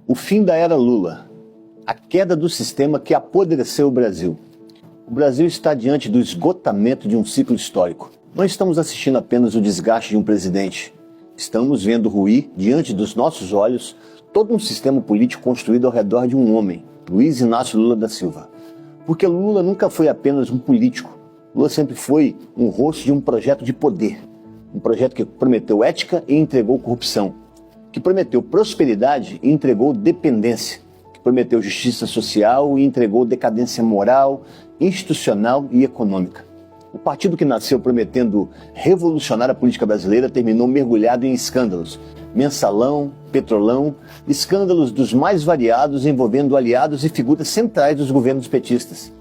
O fim da era Lula, a queda do sistema que apodreceu o Brasil. O Brasil está diante do esgotamento de um ciclo histórico. Não estamos assistindo apenas o desgaste de um presidente. Estamos vendo ruir, diante dos nossos olhos, todo um sistema político construído ao redor de um homem, Luiz Inácio Lula da Silva. Porque Lula nunca foi apenas um político. Lula sempre foi um rosto de um projeto de poder. Um projeto que prometeu ética e entregou corrupção. Que prometeu prosperidade e entregou dependência. Que prometeu justiça social e entregou decadência moral, institucional e econômica. O partido que nasceu prometendo revolucionar a política brasileira terminou mergulhado em escândalos. Mensalão, Petrolão, escândalos dos mais variados envolvendo aliados e figuras centrais dos governos petistas.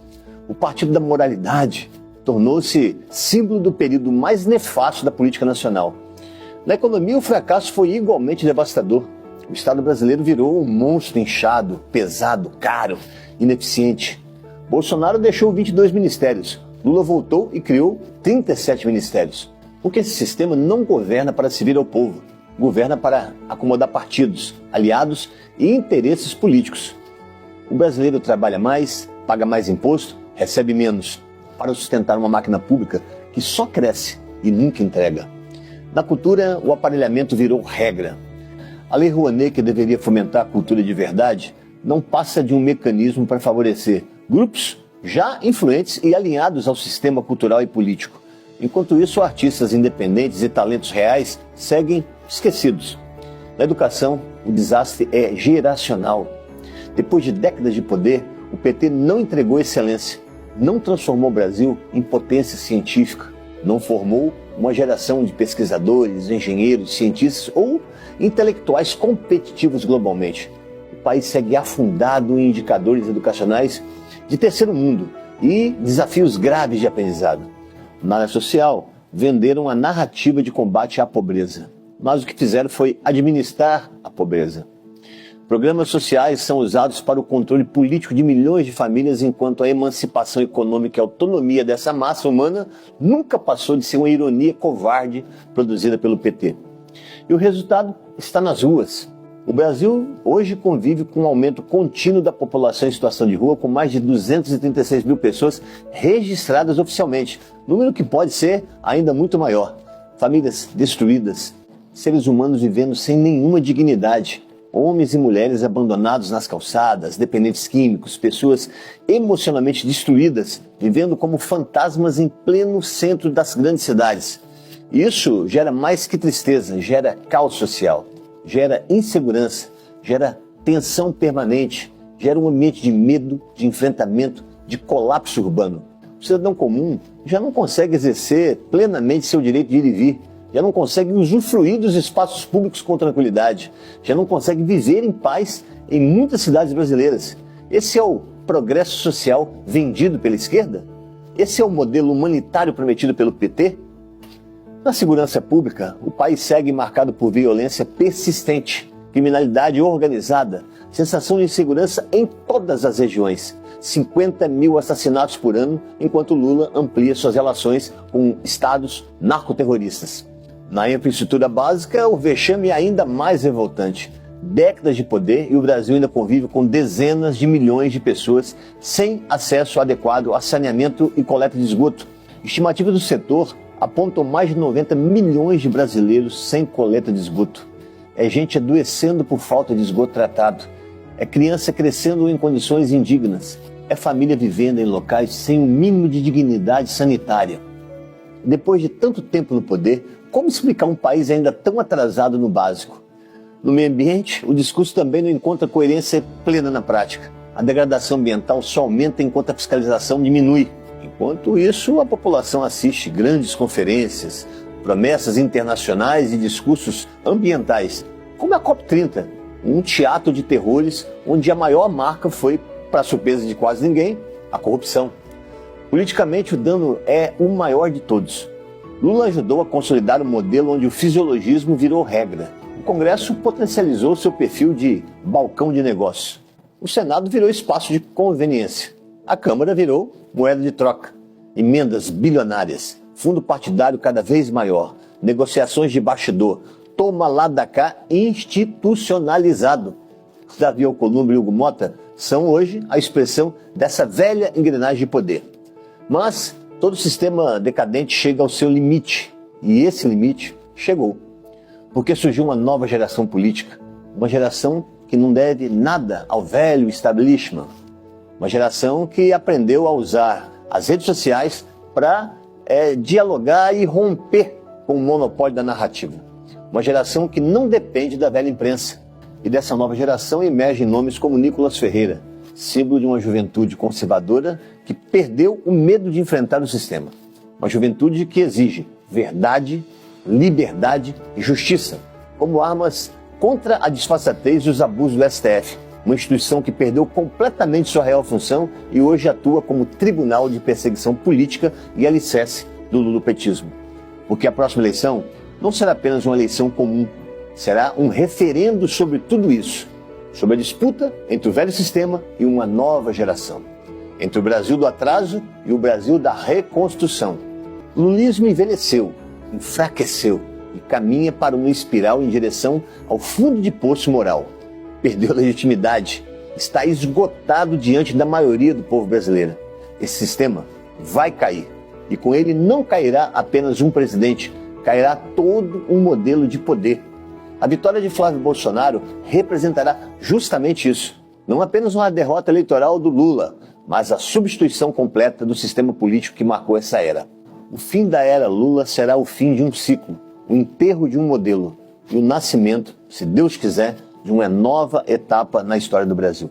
O partido da moralidade tornou-se símbolo do período mais nefasto da política nacional. Na economia, o fracasso foi igualmente devastador. O Estado brasileiro virou um monstro inchado, pesado, caro, ineficiente. Bolsonaro deixou 22 ministérios. Lula voltou e criou 37 ministérios. Porque esse sistema não governa para servir ao povo. Governa para acomodar partidos, aliados e interesses políticos. O brasileiro trabalha mais, paga mais imposto, recebe menos, para sustentar uma máquina pública que só cresce e nunca entrega. Na cultura, o aparelhamento virou regra. A Lei Rouanet, que deveria fomentar a cultura de verdade, não passa de um mecanismo para favorecer grupos já influentes e alinhados ao sistema cultural e político. Enquanto isso, artistas independentes e talentos reais seguem esquecidos. Na educação, o desastre é geracional. Depois de décadas de poder, o PT não entregou excelência, não transformou o Brasil em potência científica, não formou uma geração de pesquisadores, engenheiros, cientistas ou intelectuais competitivos globalmente. O país segue afundado em indicadores educacionais de terceiro mundo e desafios graves de aprendizado. Na área social, venderam a narrativa de combate à pobreza, mas o que fizeram foi administrar a pobreza. Programas sociais são usados para o controle político de milhões de famílias, enquanto a emancipação econômica e a autonomia dessa massa humana nunca passou de ser uma ironia covarde produzida pelo PT. E o resultado está nas ruas. O Brasil hoje convive com um aumento contínuo da população em situação de rua, com mais de 236 mil pessoas registradas oficialmente, número que pode ser ainda muito maior. Famílias destruídas, seres humanos vivendo sem nenhuma dignidade, homens e mulheres abandonados nas calçadas, dependentes químicos, pessoas emocionalmente destruídas, vivendo como fantasmas em pleno centro das grandes cidades. Isso gera mais que tristeza, gera caos social, gera insegurança, gera tensão permanente, gera um ambiente de medo, de enfrentamento, de colapso urbano. O cidadão comum já não consegue exercer plenamente seu direito de ir e vir, já não consegue usufruir dos espaços públicos com tranquilidade, já não consegue viver em paz em muitas cidades brasileiras. Esse é o progresso social vendido pela esquerda? Esse é o modelo humanitário prometido pelo PT? Na segurança pública, o país segue marcado por violência persistente, criminalidade organizada, sensação de insegurança em todas as regiões. 50 mil assassinatos por ano, enquanto Lula amplia suas relações com estados narcoterroristas. Na infraestrutura básica, o vexame é ainda mais revoltante. Décadas de poder e o Brasil ainda convive com dezenas de milhões de pessoas sem acesso adequado a saneamento e coleta de esgoto. Estimativas do setor apontam mais de 90 milhões de brasileiros sem coleta de esgoto. É gente adoecendo por falta de esgoto tratado. É criança crescendo em condições indignas. É família vivendo em locais sem o mínimo de dignidade sanitária. Depois de tanto tempo no poder, como explicar um país ainda tão atrasado no básico? No meio ambiente, o discurso também não encontra coerência plena na prática. A degradação ambiental só aumenta enquanto a fiscalização diminui. Enquanto isso, a população assiste grandes conferências, promessas internacionais e discursos ambientais, como a COP30, um teatro de terrores onde a maior marca foi, para surpresa de quase ninguém, a corrupção. Politicamente, o dano é o maior de todos. Lula ajudou a consolidar um modelo onde o fisiologismo virou regra. O Congresso potencializou seu perfil de balcão de negócio. O Senado virou espaço de conveniência. A Câmara virou moeda de troca. Emendas bilionárias, fundo partidário cada vez maior, negociações de bastidor, toma lá da cá institucionalizado. Davi Alcolumbre e Hugo Motta são hoje a expressão dessa velha engrenagem de poder. Mas todo sistema decadente chega ao seu limite, e esse limite chegou. Porque surgiu uma nova geração política, uma geração que não deve nada ao velho establishment, uma geração que aprendeu a usar as redes sociais para dialogar e romper com o monopólio da narrativa. Uma geração que não depende da velha imprensa. E dessa nova geração emergem nomes como Nicolas Ferreira, símbolo de uma juventude conservadora que perdeu o medo de enfrentar o sistema. Uma juventude que exige verdade, liberdade e justiça como armas contra a disfarçatez e os abusos do STF, uma instituição que perdeu completamente sua real função e hoje atua como tribunal de perseguição política e alicerce do lulopetismo. Porque a próxima eleição não será apenas uma eleição comum, será um referendo sobre tudo isso, sobre a disputa entre o velho sistema e uma nova geração, entre o Brasil do atraso e o Brasil da reconstrução. O lulismo envelheceu, enfraqueceu e caminha para uma espiral em direção ao fundo de poço moral. Perdeu a legitimidade, está esgotado diante da maioria do povo brasileiro. Esse sistema vai cair, e com ele não cairá apenas um presidente, cairá todo um modelo de poder. A vitória de Flávio Bolsonaro representará justamente isso. Não apenas uma derrota eleitoral do Lula, mas a substituição completa do sistema político que marcou essa era. O fim da era Lula será o fim de um ciclo, o enterro de um modelo e o nascimento, se Deus quiser, de uma nova etapa na história do Brasil.